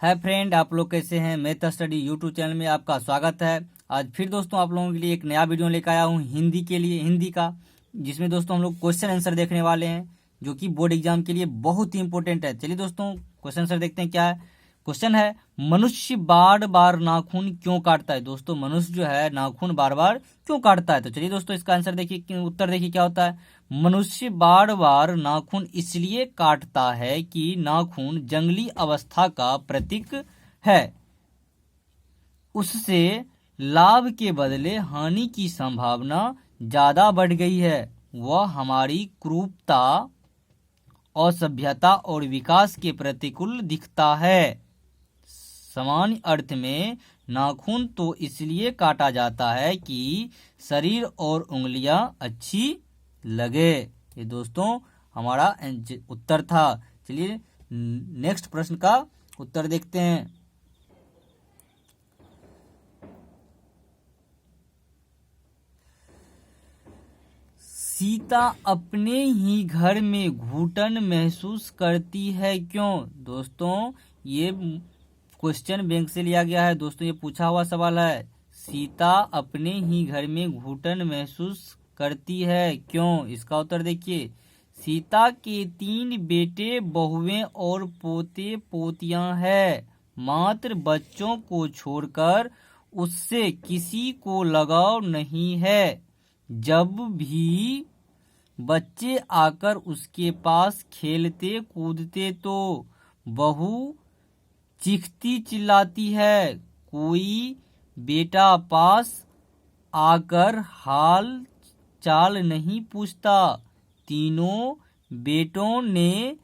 Hi friend, आप लोग कैसे हैं। मैथ स्टडी यूट्यूब चैनल में आपका स्वागत है। आज फिर दोस्तों आप लोगों के लिए एक नया वीडियो लेकर आया हूँ हिंदी के लिए, हिंदी का, जिसमें दोस्तों हम लोग क्वेश्चन आंसर देखने वाले हैं, जो कि बोर्ड एग्जाम के लिए बहुत ही इंपॉर्टेंट है। चलिए दोस्तों क्वेश्चन आंसर देखते हैं। क्या है क्वेश्चन है, मनुष्य बार बार नाखून क्यों काटता है। दोस्तों मनुष्य जो है नाखून बार बार क्यों काटता है। तो चलिए दोस्तों इसका आंसर देखिए, उत्तर देखिए क्या होता है। मनुष्य बार बार नाखून इसलिए काटता है कि नाखून जंगली अवस्था का प्रतीक है। उससे लाभ के बदले हानि की संभावना ज्यादा बढ़ गई है। वह हमारी क्रूरता, असभ्यता और विकास के प्रतिकूल दिखता है। सामान्य अर्थ में नाखून तो इसलिए काटा जाता है कि शरीर और उंगलियां अच्छी लगे। ये दोस्तों हमारा उत्तर था। चलिए नेक्स्ट प्रश्न का उत्तर देखते हैं। सीता अपने ही घर में घुटन महसूस करती है क्यों। दोस्तों ये क्वेश्चन बैंक से लिया गया है। दोस्तों ये पूछा हुआ सवाल है। सीता अपने ही घर में घुटन महसूस करती है क्यों। इसका उत्तर देखिए। सीता के 3 बेटे बहुएं और पोते पोतियां हैं, मात्र बच्चों को छोड़कर उससे किसी को लगाव नहीं है। जब भी बच्चे आकर उसके पास खेलते कूदते तो बहू चीखती चिल्लाती है। कोई बेटा पास आकर हाल चाल नहीं पूछता। तीनों बेटों ने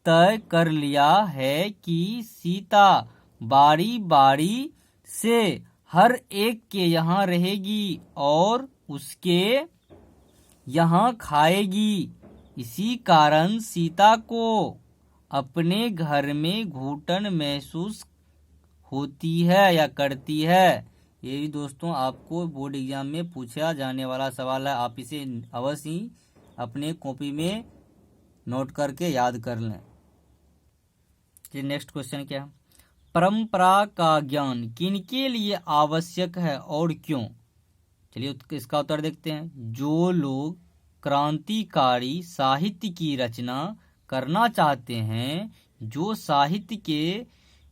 तय कर लिया है कि सीता बारी बारी से हर एक के यहाँ रहेगी और उसके यहाँ खाएगी। इसी कारण सीता को अपने घर में घुटन महसूस होती है या करती है। ये भी दोस्तों आपको बोर्ड एग्जाम में पूछा जाने वाला सवाल है। आप इसे अवश्य ही अपने कॉपी में नोट करके याद कर लें। ये नेक्स्ट क्वेश्चन क्या है, परंपरा का ज्ञान किनके लिए आवश्यक है और क्यों। चलिए इसका उत्तर देखते हैं। जो लोग क्रांतिकारी साहित्य की रचना करना चाहते हैं, जो साहित्य के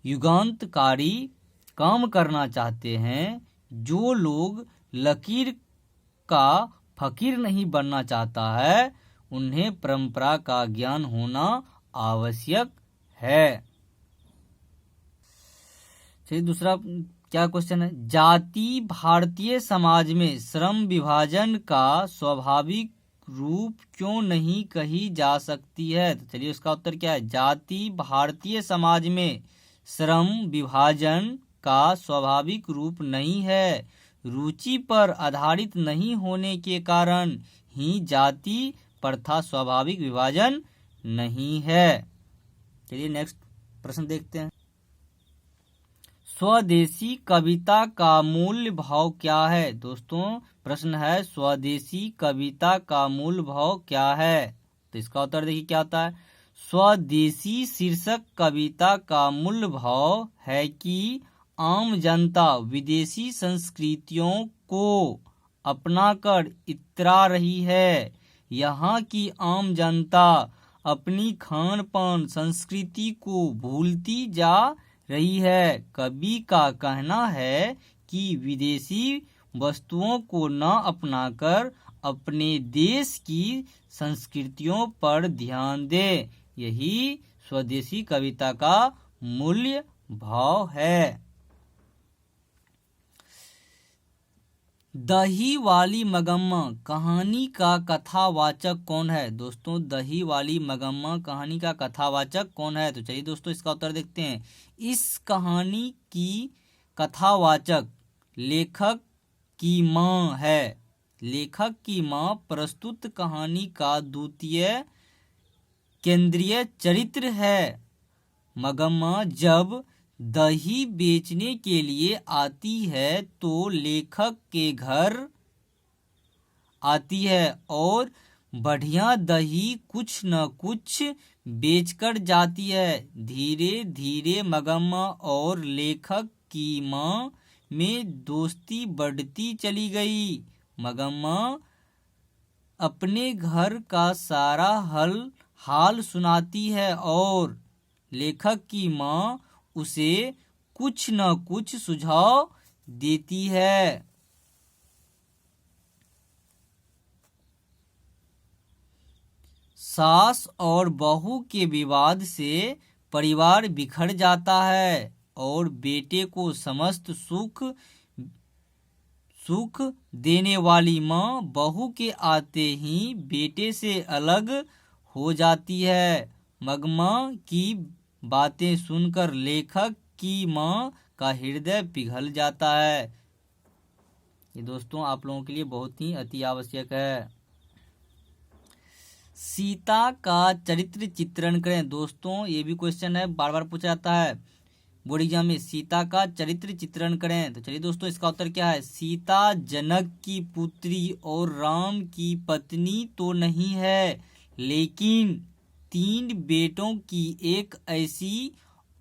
युगांतकारी काम करना चाहते हैं, जो लोग लकीर का फकीर नहीं बनना चाहता है, उन्हें परंपरा का ज्ञान होना आवश्यक है। चलिए दूसरा क्या क्वेश्चन है, जाति भारतीय समाज में श्रम विभाजन का स्वाभाविक रूप क्यों नहीं कही जा सकती है। तो चलिए उसका उत्तर क्या है। जाति भारतीय समाज में श्रम विभाजन का स्वाभाविक रूप नहीं है। रुचि पर आधारित नहीं होने के कारण ही जाति प्रथा स्वाभाविक विभाजन नहीं है। चलिए नेक्स्ट प्रश्न देखते हैं। स्वदेशी कविता का मूल भाव क्या है। दोस्तों प्रश्न है, स्वदेशी कविता का मूल भाव क्या है। तो इसका उत्तर देखिए क्या होता है। स्वदेशी शीर्षक कविता का मूल भाव है कि आम जनता विदेशी संस्कृतियों को अपनाकर इतरा रही है। यहाँ की आम जनता अपनी खान पान संस्कृति को भूलती जा रही है। कवि का कहना है कि विदेशी वस्तुओं को न अपनाकर अपने देश की संस्कृतियों पर ध्यान दे। यही स्वदेशी कविता का मूल्य भाव है। दही वाली मगम्मा कहानी का कथावाचक कौन है। दोस्तों दही वाली मगम्मा कहानी का कथावाचक कौन है। तो चलिए दोस्तों इसका उत्तर देखते हैं। इस कहानी की कथावाचक लेखक की माँ है। लेखक की माँ प्रस्तुत कहानी का द्वितीय केंद्रीय चरित्र है। मगम्मा जब दही बेचने के लिए आती है तो लेखक के घर आती है और बढ़िया दही कुछ न कुछ बेचकर जाती है। धीरे धीरे मगम्मा और लेखक की माँ में दोस्ती बढ़ती चली गई। मगम्मा अपने घर का सारा हाल सुनाती है और लेखक की माँ उसे कुछ न कुछ सुझाव देती है। सास और बहू के विवाद से परिवार बिखर जाता है और बेटे को समस्त सुख देने वाली माँ बहू के आते ही बेटे से अलग हो जाती है। मगम्मा की बातें सुनकर लेखक की माँ का हृदय पिघल जाता है। ये दोस्तों आप लोगों के लिए बहुत ही अति आवश्यक है। सीता का चरित्र चित्रण करें। दोस्तों ये भी क्वेश्चन है, बार बार पूछा जाता है बोर्ड एग्जाम में। सीता का चरित्र चित्रण करें। तो चलिए दोस्तों इसका उत्तर क्या है। सीता जनक की पुत्री और राम की पत्नी तो नहीं है, लेकिन 3 बेटों की एक ऐसी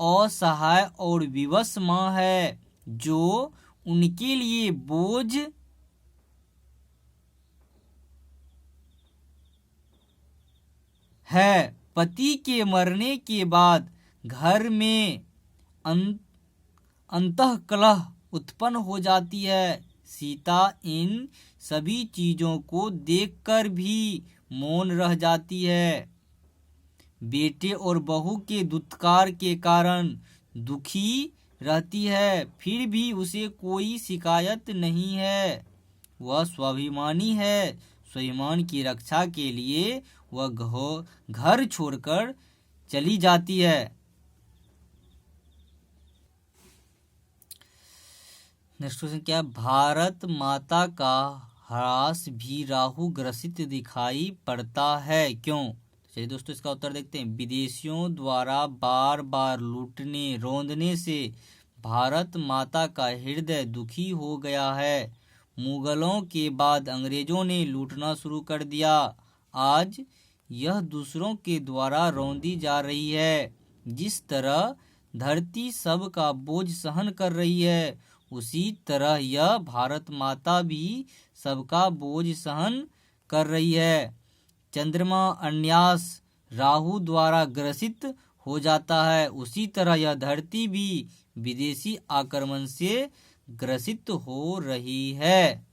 असहाय और विवश माँ है जो उनके लिए बोझ है। पति के मरने के बाद घर में अंतःकलह उत्पन्न हो जाती है। सीता इन सभी चीजों को देखकर भी मौन रह जाती है। बेटे और बहू के दुत्कार के कारण दुखी रहती है, फिर भी उसे कोई शिकायत नहीं है। वह स्वाभिमानी है। स्वाभिमान की रक्षा के लिए वह घर छोड़कर चली जाती है। नेक्स्ट क्वेश्चन क्या है। भारत माता का ह्रास भी राहु ग्रसित दिखाई पड़ता है, क्यों। चलिए दोस्तों इसका उत्तर देखते हैं। विदेशियों द्वारा बार बार लूटने रौंदने से भारत माता का हृदय दुखी हो गया है। मुगलों के बाद अंग्रेजों ने लूटना शुरू कर दिया। आज यह दूसरों के द्वारा रौंदी जा रही है। जिस तरह धरती सब का बोझ सहन कर रही है, उसी तरह यह भारत माता भी सबका बोझ सहन कर रही है। चंद्रमा अन्यास राहु द्वारा ग्रसित हो जाता है, उसी तरह यह धरती भी विदेशी आक्रमण से ग्रसित हो रही है।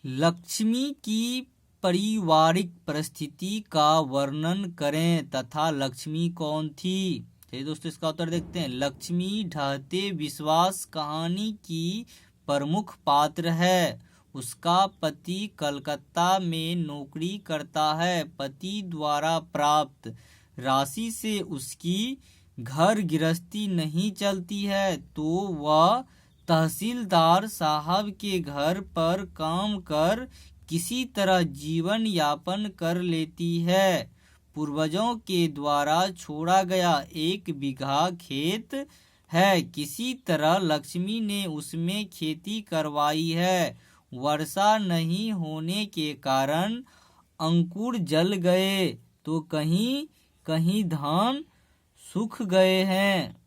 लक्ष्मी की पारिवारिक परिस्थिति का वर्णन करें तथा लक्ष्मी कौन थी। चलिए दोस्तों इसका उत्तर देखते हैं। लक्ष्मी ढहते विश्वास कहानी की प्रमुख पात्र है। उसका पति कलकत्ता में नौकरी करता है। पति द्वारा प्राप्त राशि से उसकी घर गृहस्थी नहीं चलती है, तो वह तहसीलदार साहब के घर पर काम कर किसी तरह जीवन यापन कर लेती है। पूर्वजों के द्वारा छोड़ा गया 1 बीघा खेत है। किसी तरह लक्ष्मी ने उसमें खेती करवाई है। वर्षा नहीं होने के कारण अंकुर जल गए, तो कहीं कहीं धान सूख गए हैं।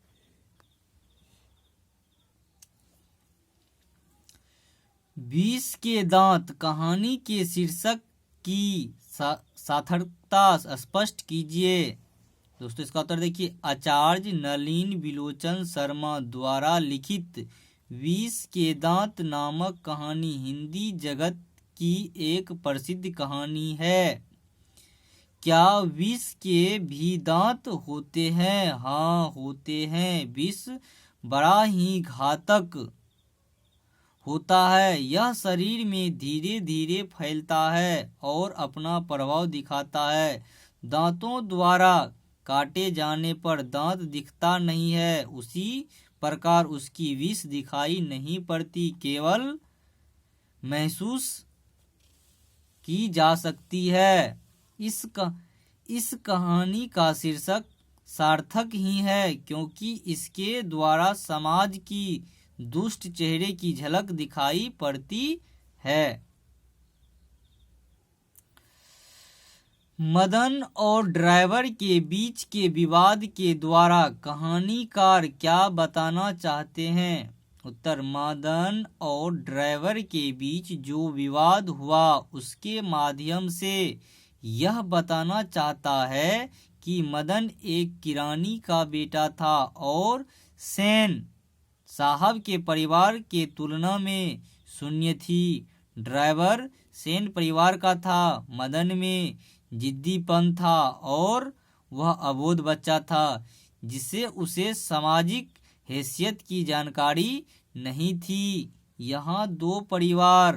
विष के दांत कहानी के शीर्षक की सार्थकता स्पष्ट कीजिए। दोस्तों इसका उत्तर देखिए। आचार्य नलिन बिलोचन शर्मा द्वारा लिखित विष के दांत नामक कहानी हिंदी जगत की एक प्रसिद्ध कहानी है। क्या विष के भी दांत होते हैं? हाँ होते हैं। विष बड़ा ही घातक होता है। यह शरीर में धीरे धीरे फैलता है और अपना प्रभाव दिखाता है। दांतों द्वारा काटे जाने पर दांत दिखता नहीं है, उसी प्रकार उसकी विष दिखाई नहीं पड़ती, केवल महसूस की जा सकती है। इस कहानी का शीर्षक सार्थक ही है, क्योंकि इसके द्वारा समाज की दुष्ट चेहरे की झलक दिखाई पड़ती है। मदन और ड्राइवर के बीच के विवाद के द्वारा कहानीकार क्या बताना चाहते हैं? उत्तर, मदन और ड्राइवर के बीच जो विवाद हुआ उसके माध्यम से यह बताना चाहता है कि मदन एक किरानी का बेटा था और सेन साहब के परिवार के तुलना में शून्य थी। ड्राइवर सेन परिवार का था, मदन में जिद्दीपन था और वह अबोध बच्चा था जिससे उसे सामाजिक हैसियत की जानकारी नहीं थी। यहाँ दो परिवार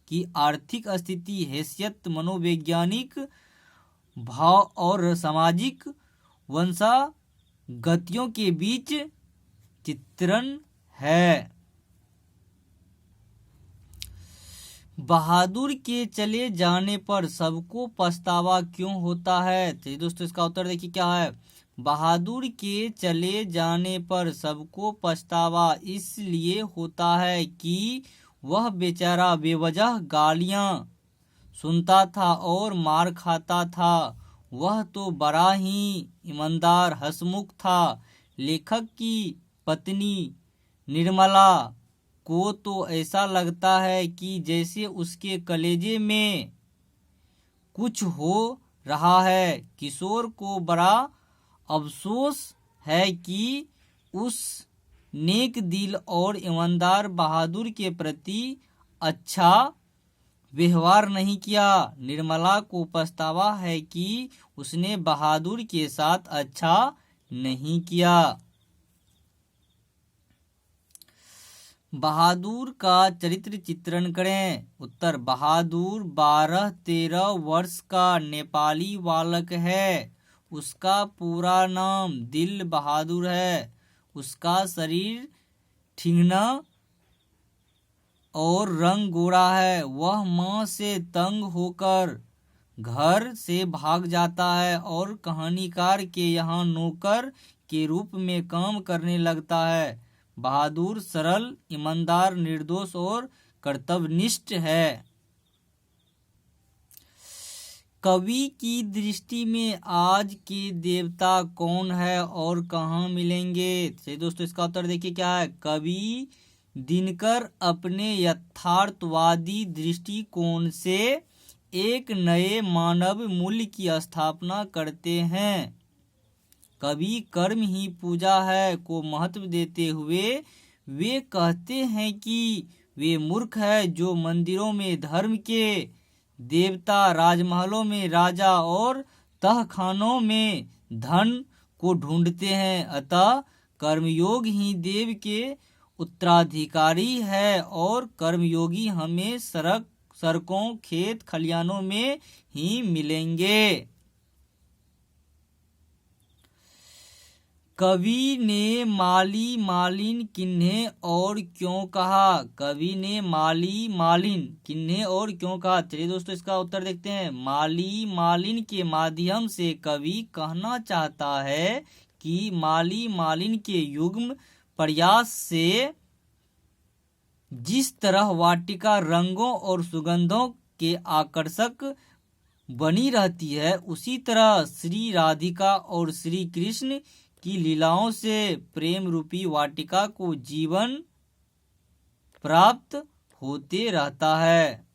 की आर्थिक स्थिति, हैसियत, मनोवैज्ञानिक भाव और सामाजिक वंशागतियों के बीच चित्रण है। बहादुर के चले जाने पर सबको पछतावा क्यों होता है? तो दोस्तों इसका उत्तर देखिए क्या है। बहादुर के चले जाने पर सबको पछतावा इसलिए होता है कि वह बेचारा बेवजह गालियां सुनता था और मार खाता था। वह तो बड़ा ही ईमानदार, हंसमुख था। लेखक की पत्नी निर्मला को तो ऐसा लगता है कि जैसे उसके कलेजे में कुछ हो रहा है। किशोर को बड़ा अफसोस है कि उस नेक दिल और ईमानदार बहादुर के प्रति अच्छा व्यवहार नहीं किया। निर्मला को पछतावा है कि उसने बहादुर के साथ अच्छा नहीं किया। बहादुर का चरित्र चित्रण करें। उत्तर, बहादुर 12-13 वर्ष का नेपाली बालक है। उसका पूरा नाम दिल बहादुर है। उसका शरीर ठिंगना और रंग गोरा है। वह मां से तंग होकर घर से भाग जाता है और कहानीकार के यहाँ नौकर के रूप में काम करने लगता है। बहादुर सरल, ईमानदार, निर्दोष और कर्तव्यनिष्ठ है। कवि की दृष्टि में आज के देवता कौन है और कहाँ मिलेंगे? चलिए दोस्तों इसका उत्तर देखिए क्या है। कवि दिनकर अपने यथार्थवादी दृष्टिकोण से एक नए मानव मूल्य की स्थापना करते हैं। कवि कर्म ही पूजा है को महत्व देते हुए वे कहते हैं कि वे मूर्ख है जो मंदिरों में धर्म के देवता, राजमहलों में राजा और तहखानों में धन को ढूंढते हैं। अतः कर्मयोग ही देव के उत्तराधिकारी है और कर्मयोगी हमें सड़कों, खेत खलियानों में ही मिलेंगे। कवि ने माली मालिन किन्हें और क्यों कहा? कवि ने माली मालिन किन्हें और क्यों कहा? चलिए दोस्तों इसका उत्तर देखते हैं। माली मालिन के माध्यम से कवि कहना चाहता है कि माली मालिन के युग्म प्रयास से जिस तरह वाटिका रंगों और सुगंधों के आकर्षक बनी रहती है, उसी तरह श्री राधिका और श्री कृष्ण की लीलाओं से प्रेम रूपी वाटिका को जीवन प्राप्त होते रहता है।